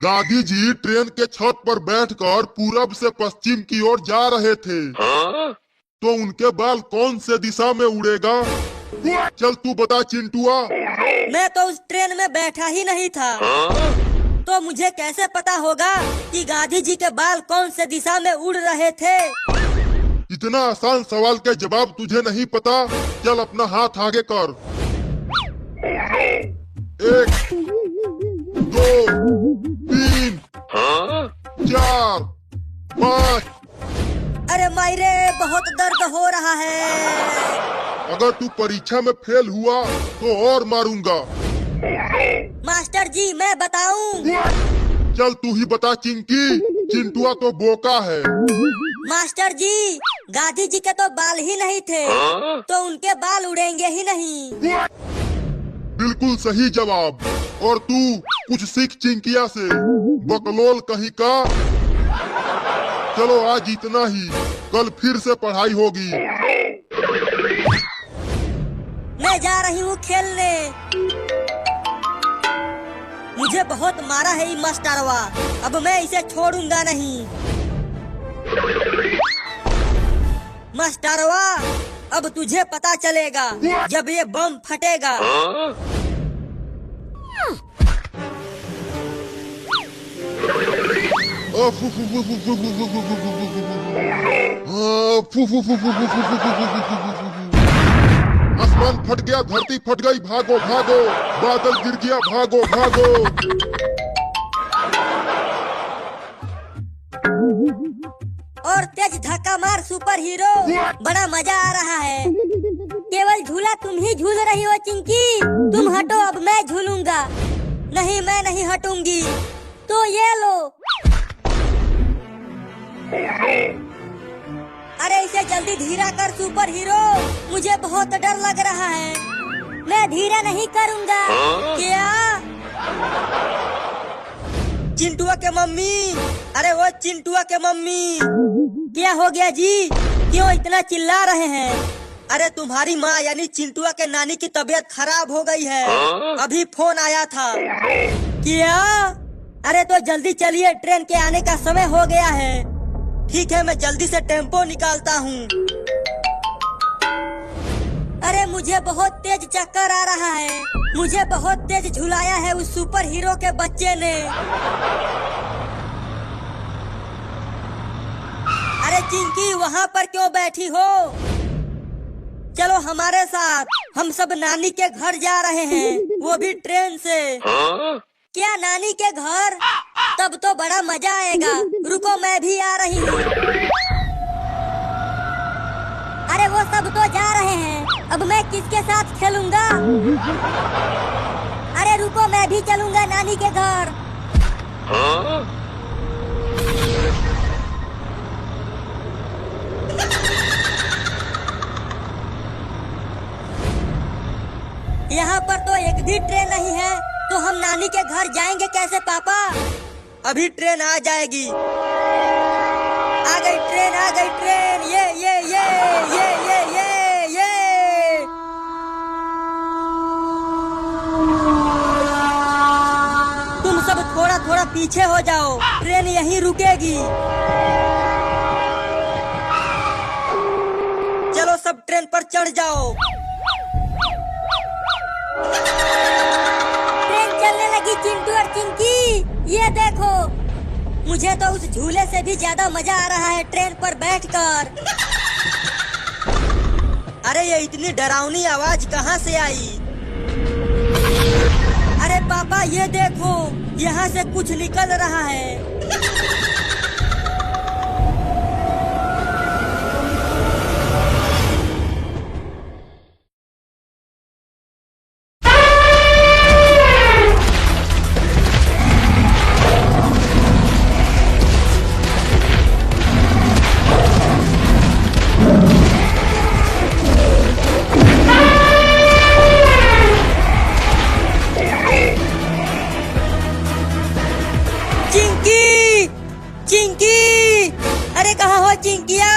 Gandhi ji train के छत पर बैठकर पूरब से पश्चिम की ओर जा रहे थे। तो उनके बाल कौन से दिशा में उड़ेगा? चल तू बता चिंटुआ। मैं तो उस ट्रेन में बैठा ही नहीं था। तो मुझे कैसे पता होगा कि गांधी जी के बाल कौन से दिशा में उड़ रहे थे? इतना आसान सवाल के जवाब तुझे नहीं पता? चल अपना हाथ आगे कर। 1 2 3 4 5। अरे मायरे, बहुत दर्द हो रहा है। अगर तू परीक्षा में फेल हुआ तो और मारूंगा। मास्टर जी मैं बताऊं? चल तू ही बता चिंकी, चिंटुआ तो बोका है। मास्टर जी, गांधी जी के तो बाल ही नहीं थे, तो उनके बाल उड़ेंगे ही नहीं। बिल्कुल सही जवाब। और तू कुछ सीख चिंकिया से, बकलोल कहीं का। चलो आज इतना ही, कल फिर से पढ़ाई होगी। मैं जा रही हूँ खेलने। मुझे बहुत मारा है ये मास्टरवा, अब मैं इसे छोड़ूंगा नहीं। मास्टरवा, अब तुझे पता चलेगा जब ये बम फटेगा। आसमान फट गया, धरती फट गई, भागो भागो। बादल गिर गया, भागो भागो। और तेज धक्का मार सुपर हीरो, बड़ा मजा आ रहा है। केवल झूला तुम ही झूल रही हो चिंकी, तुम हटो अब मैं झूलूंगा। नहीं, मैं नहीं हटूंगी। तो ये लो। अरे इसे जल्दी धीरा कर सुपर हीरो, मुझे बहुत डर लग रहा है। मैं धीरा नहीं करूंगा। क्या? चिंटुआ के मम्मी, अरे वो चिंटुआ के मम्मी, क्या हो गया जी? क्यों इतना चिल्ला रहे हैं? अरे तुम्हारी माँ यानी चिंटुआ के नानी की तबीयत खराब हो गई है, अभी फोन आया था। क्या? अरे तो जल्दी चलिए, ट्रेन के आने का समय हो गया है। ठीक है, मैं जल्दी से टेम्पो निकालता हूँ। अरे मुझे बहुत तेज चक्कर आ रहा है, मुझे बहुत तेज झुलाया है उस सुपर हीरो के बच्चे ने। अरे चिंकी, वहाँ पर क्यों बैठी हो? चलो हमारे साथ, हम सब नानी के घर जा रहे हैं, वो भी ट्रेन से। क्या नानी के घर? तब तो बड़ा मजा आएगा। रुको, मैं भी आ रही हूँ। अरे वो सब तो जा रहे हैं, अब मैं किसके साथ खेलूंगा? अरे रुको, मैं भी चलूंगा नानी के घर। यहाँ पर तो एक भी ट्रेन नहीं है, तो हम नानी के घर जाएंगे कैसे पापा? अभी ट्रेन आ जाएगी। आ गई ट्रेन, आ गई ट्रेन। ये। तुम सब थोड़ा थोड़ा पीछे हो जाओ, ट्रेन यहीं रुकेगी। चलो सब ट्रेन पर चढ़ जाओ। ट्रेन चलने लगी चिंटू और चिंकी, ये देखो। मुझे तो उस झूले से भी ज्यादा मजा आ रहा है ट्रेन पर बैठकर। अरे ये इतनी डरावनी आवाज कहाँ से आई? अरे पापा ये देखो, यहाँ से कुछ निकल रहा है। चिंकी, अरे कहाँ हो चिंकिया?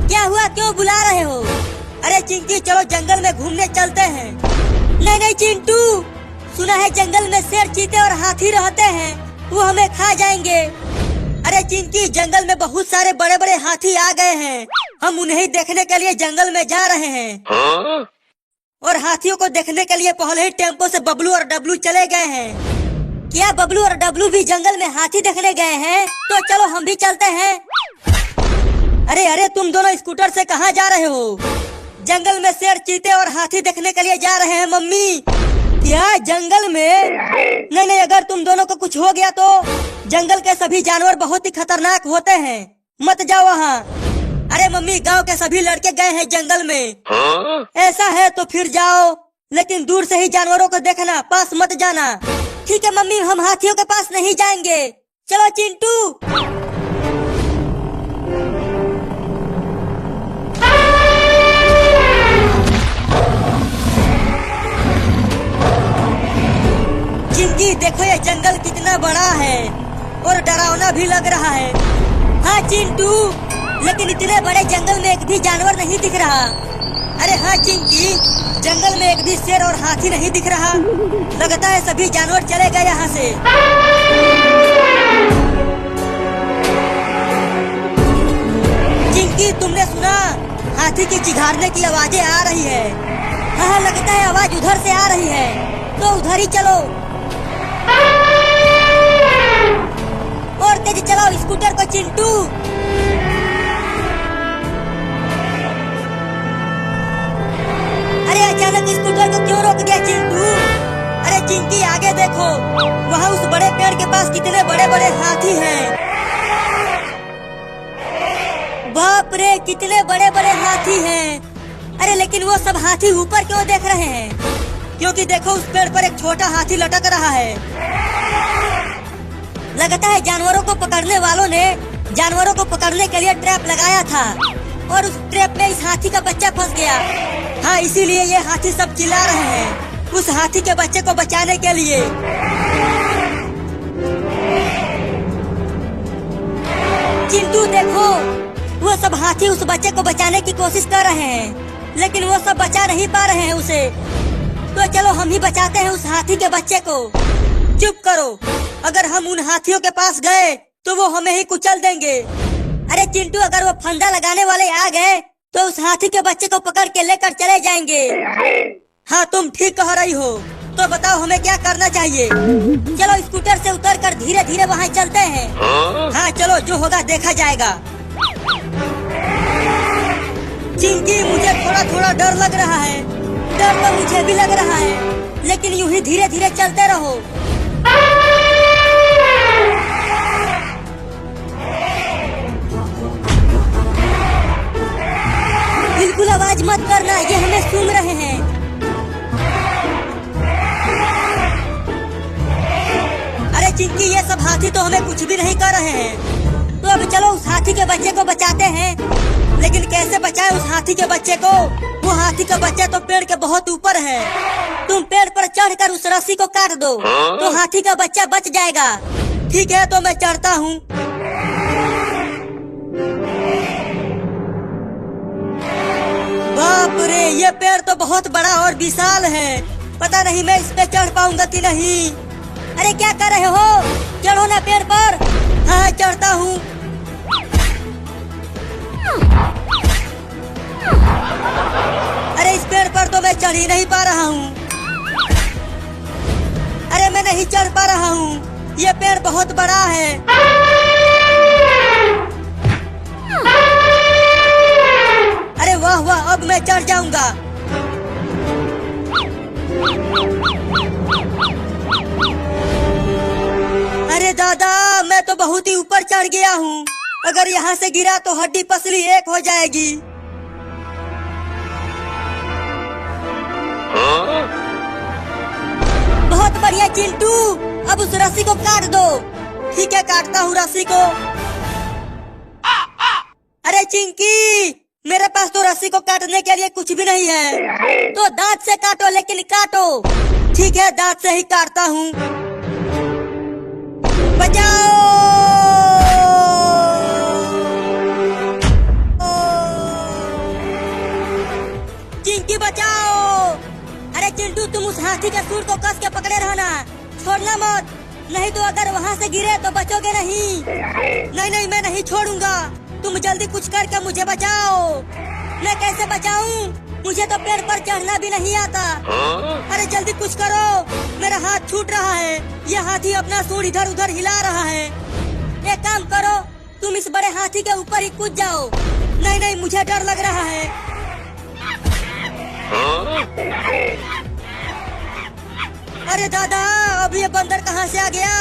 क्या हुआ, क्यों बुला रहे हो? अरे चिंकी चलो जंगल में घूमने चलते हैं। नहीं चिंटू, सुना है जंगल में शेर, चीते और हाथी रहते हैं, वो हमें खा जाएंगे। अरे चिंकी, जंगल में बहुत सारे बड़े बड़े हाथी आ गए हैं। हम उन्हें देखने के लिए जंगल में जा रहे हैं। और हाथियों को देखने के लिए पहले ही टेम्पो से बबलू और डब्लू चले गए हैं। क्या बबलू और डब्लू भी जंगल में हाथी देखने गए हैं? तो चलो हम भी चलते हैं। अरे अरे, तुम दोनों स्कूटर से कहाँ जा रहे हो? जंगल में शेर, चीते और हाथी देखने के लिए जा रहे हैं मम्मी। क्या जंगल में? नहीं नहीं, अगर तुम दोनों को कुछ हो गया तो जंगल के सभी जानवर बहुत ही खतरनाक होते हैं, मत जाओ वहाँ। अरे मम्मी, गांव के सभी लड़के गए हैं जंगल में। ऐसा है तो फिर जाओ, लेकिन दूर से ही जानवरों को देखना, पास मत जाना। ठीक है मम्मी, हम हाथियों के पास नहीं जाएंगे। चलो चिंटू। चिंकी, देखो ये जंगल कितना बड़ा है और डरावना भी लग रहा है। हाँ चिंटू, लेकिन इतने बड़े जंगल में एक भी जानवर नहीं दिख रहा। अरे हाँ चिंकी, जंगल में एक भी शेर और हाथी नहीं दिख रहा। लगता है सभी जानवर चले गए यहाँ से। चिंकी, तुमने सुना? हाथी की चिघाड़ने की आवाजें आ रही है। हाँ, लगता है आवाज उधर से आ रही है, तो उधर ही चलो। और तेज चलाओ स्कूटर को चिंटू। अरे अचानक स्कूटर को क्यों रोक दिया चिंटू? अरे चिंकी, आगे देखो, वहाँ उस बड़े पेड़ के पास कितने बड़े बड़े हाथी हैं। बाप रे, कितने बड़े बड़े हाथी हैं। अरे लेकिन वो सब हाथी ऊपर क्यों देख रहे हैं? क्योंकि देखो, उस पेड़ पर एक छोटा हाथी लटक रहा है। लगता है जानवरों को पकड़ने वालों ने जानवरों को पकड़ने के लिए ट्रैप लगाया था और उस ट्रैप में इस हाथी का बच्चा फंस गया। हाँ, इसीलिए ये हाथी सब चिल्ला रहे हैं उस हाथी के बच्चे को बचाने के लिए। चिंटू देखो, वो सब हाथी उस बच्चे को बचाने की कोशिश कर रहे हैं, लेकिन वो सब बचा नहीं पा रहे हैं उसे। तो चलो हम ही बचाते हैं उस हाथी के बच्चे को। चुप करो, अगर हम उन हाथियों के पास गए तो वो हमें ही कुचल देंगे। अरे चिंटू, अगर वो फंदा लगाने वाले आ गए तो उस हाथी के बच्चे को पकड़ के लेकर चले जाएंगे। हाँ, तुम ठीक कह रही हो। तो बताओ हमें क्या करना चाहिए? चलो स्कूटर से उतरकर धीरे धीरे वहाँ चलते हैं। हाँ चलो, जो होगा देखा जाएगा। चिंकी, मुझे थोड़ा थोड़ा डर लग रहा है। डर तो मुझे भी लग रहा है, लेकिन यूं ही धीरे धीरे चलते रहो। बिल्कुल आवाज मत करना, ये हमें सुन रहे हैं। अरे चिंकी, ये सब हाथी तो हमें कुछ भी नहीं कर रहे हैं। तो अब चलो उस हाथी के बच्चे को बचाते हैं। लेकिन कैसे बचाएं उस हाथी के बच्चे को? वो हाथी का बच्चा तो पेड़ के बहुत ऊपर है। तुम पेड़ पर चढ़कर उस रस्सी को काट दो तो हाथी का बच्चा बच जाएगा। ठीक है, तो मैं चढ़ता हूँ। बाप रे, ये पेड़ तो बहुत बड़ा और विशाल है। पता नहीं मैं इस पे चढ़ पाऊंगा कि नहीं। अरे क्या कर रहे हो? चढ़ो ना पेड़ पर। हाँ, चढ़ता हूँ। अरे इस पेड़ पर तो मैं चढ़ ही नहीं पा रहा हूँ। अरे मैं नहीं चढ़ पा रहा हूँ, ये पेड़ बहुत बड़ा है। अरे वाह वाह, अब मैं चढ़ जाऊंगा। अरे दादा, मैं तो बहुत ही ऊपर चढ़ गया हूँ। अगर यहाँ से गिरा तो हड्डी पसली एक हो जाएगी। बहुत बढ़िया चिंटू, अब उस रस्सी को काट दो। ठीक है, काटता हूँ रस्सी को। अरे चिंकी, मेरे पास तो रस्सी को काटने के लिए कुछ भी नहीं है। तो दांत से काटो, लेकिन काटो। ठीक है, दांत से ही काटता हूँ। बचाओ! चिंकी बचाओ! अरे चिंटू, तुम उस हाथी के सूंड को कस के पकड़े रहना, छोड़ना मत। नहीं तो अगर वहाँ से गिरे तो बचोगे नहीं। नहीं नहीं, मैं नहीं छोड़ूंगा। तुम जल्दी कुछ करके मुझे बचाओ। मैं कैसे बचाऊं? मुझे तो पेड़ पर चढ़ना भी नहीं आता। अरे जल्दी कुछ करो, मेरा हाथ छूट रहा है। ये हाथी अपना सूंड इधर उधर हिला रहा है। एक काम करो, तुम इस बड़े हाथी के ऊपर ही कूद जाओ। नहीं नहीं, मुझे डर लग रहा है। अरे दादा, अब ये बंदर कहाँ से आ गया?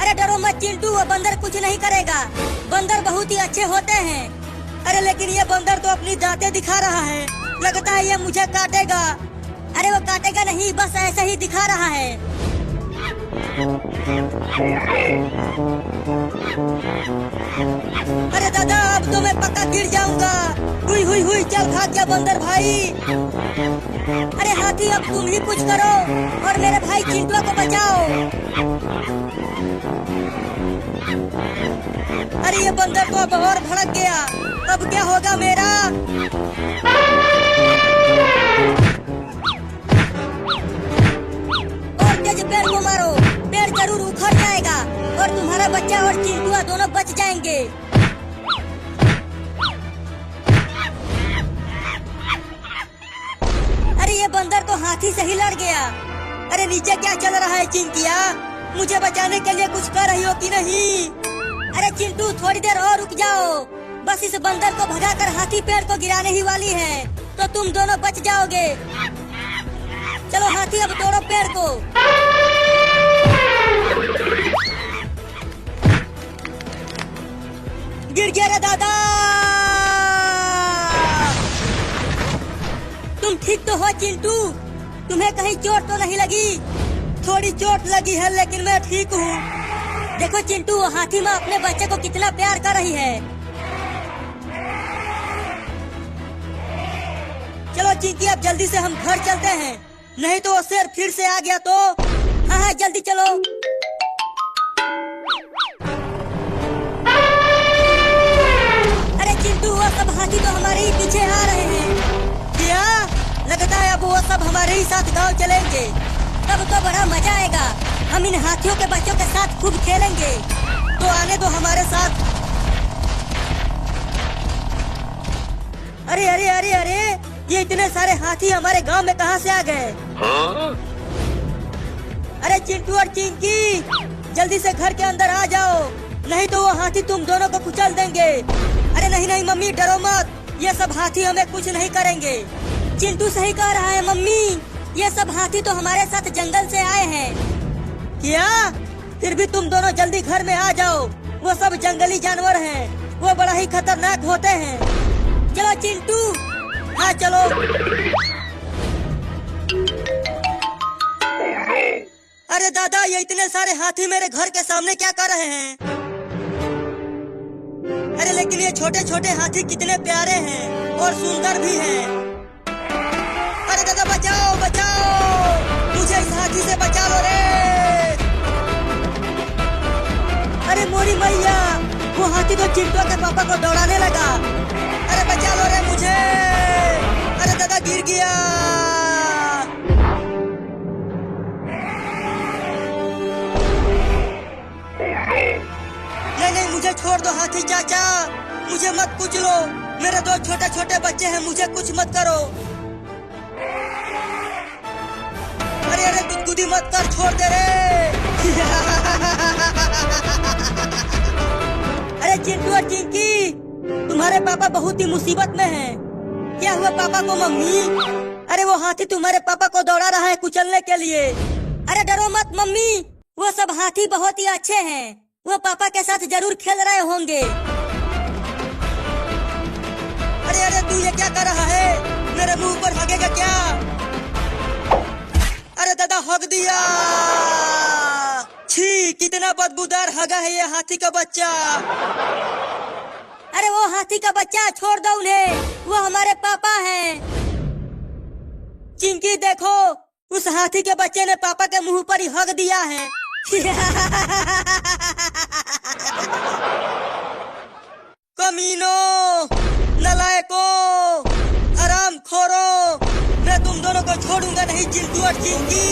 अरे डरो मत चिंटू, वो बंदर कुछ नहीं करेगा। बंदर बहुत ही अच्छे होते हैं। अरे लेकिन ये बंदर तो अपनी दांतें दिखा रहा है। लगता है ये मुझे काटेगा। अरे वो काटेगा नहीं, बस ऐसे ही दिखा रहा है। अरे दादा, अब तो मैं पक्का गिर जाऊंगा। हुई हुई हुई, चल भाग जा बंदर भाई। अरे हाथी, अब तुम ही कुछ करो और मेरे भाई चिंटुआ को बचाओ। अरे ये बंदर तो अब और भड़क गया। अब क्या होगा मेरा? और तेज पेड़ को मारो, पेड़ जरूर उखड़ जाएगा और तुम्हारा बच्चा और चिंटुआ दोनों बच जाएंगे। अरे ये बंदर तो हाथी से ही लड़ गया। अरे नीचे क्या चल रहा है चिंकिया? मुझे बचाने के लिए कुछ कर रही हो कि नहीं? अरे चिंटू, थोड़ी देर और रुक जाओ। बस इस बंदर को भगाकर हाथी पेड़ को गिराने ही वाली है, तो तुम दोनों बच जाओगे। चलो हाथी, अब तोड़ो पेड़ को। गिर गया रे दादा। तुम ठीक तो हो चिंटू? तुम्हें कहीं चोट तो नहीं लगी? थोड़ी चोट लगी है, लेकिन मैं ठीक हूँ। देखो चिंटू, हाथी माँ अपने बच्चे को कितना प्यार कर रही है। चलो चिंकी, अब जल्दी से हम घर चलते हैं, नहीं तो वो शेर फिर से आ गया तो। हाँ हाँ, जल्दी चलो। अरे चिंटू, वो सब हाथी तो हमारे ही पीछे आ रहे हैं। क्या? लगता है अब वो सब हमारे ही साथ गांव चलेंगे। तब तो बड़ा मजा आएगा। हम इन हाथियों के बच्चों के साथ खूब खेलेंगे। तो आने दो हमारे साथ। अरे अरे अरे अरे, ये इतने सारे हाथी हमारे गांव में कहां से आ गए? अरे चिंटू और चिंकी, जल्दी से घर के अंदर आ जाओ, नहीं तो वो हाथी तुम दोनों को कुचल देंगे। अरे नहीं नहीं मम्मी, डरो मत, ये सब हाथी हमें कुछ नहीं करेंगे। चिंटू सही कह रहा है मम्मी, ये सब हाथी तो हमारे साथ जंगल से आए हैं। क्या? फिर भी तुम दोनों जल्दी घर में आ जाओ। वो सब जंगली जानवर हैं, वो बड़ा ही खतरनाक होते हैं। चलो चिंटू, हाँ चलो। अरे दादा, ये इतने सारे हाथी मेरे घर के सामने क्या कर रहे हैं? अरे लेकिन ये छोटे छोटे हाथी कितने प्यारे हैं और सुंदर भी हैं। अरे दादा, बचाओ बचाओ, मुझे इस हाथी से बचा लो रे। अरे मोरी मैया, वो हाथी तो चिंटू के पापा को दौड़ाने लगा। अरे बचा लो रे मुझे। अरे दादा, गिर गया। नहीं नहीं, मुझे छोड़ दो हाथी चाचा, मुझे मत कुचलो। मेरे दो छोटे छोटे बच्चे हैं, मुझे कुछ मत करो। अरे अरे, गुदगुदी मत कर, छोड़ दे रे। अरे चिंटू और चिंकी, तुम्हारे पापा बहुत ही मुसीबत में हैं। क्या हुआ पापा को मम्मी? अरे वो हाथी तुम्हारे पापा को दौड़ा रहा है कुचलने के लिए। अरे डरो मत मम्मी, वो सब हाथी बहुत ही अच्छे हैं, वो पापा के साथ जरूर खेल रहे होंगे। अरे अरे, तू ये क्या कर रहा है? मेरे मुंह पर हगेगा क्या? अरे दादा, हग दिया। छी, कितना बदबूदार हगा है ये हाथी का बच्चा। अरे वो हाथी का बच्चा, छोड़ दो उन्हें, वो हमारे पापा हैं। चिंकी देखो, उस हाथी के बच्चे ने पापा के मुंह पर ही हग दिया है। कमीनो, नलायको, हराम खोरो, मैं तुम दोनों को छोड़ूंगा नहीं चिंटू और चिंकी।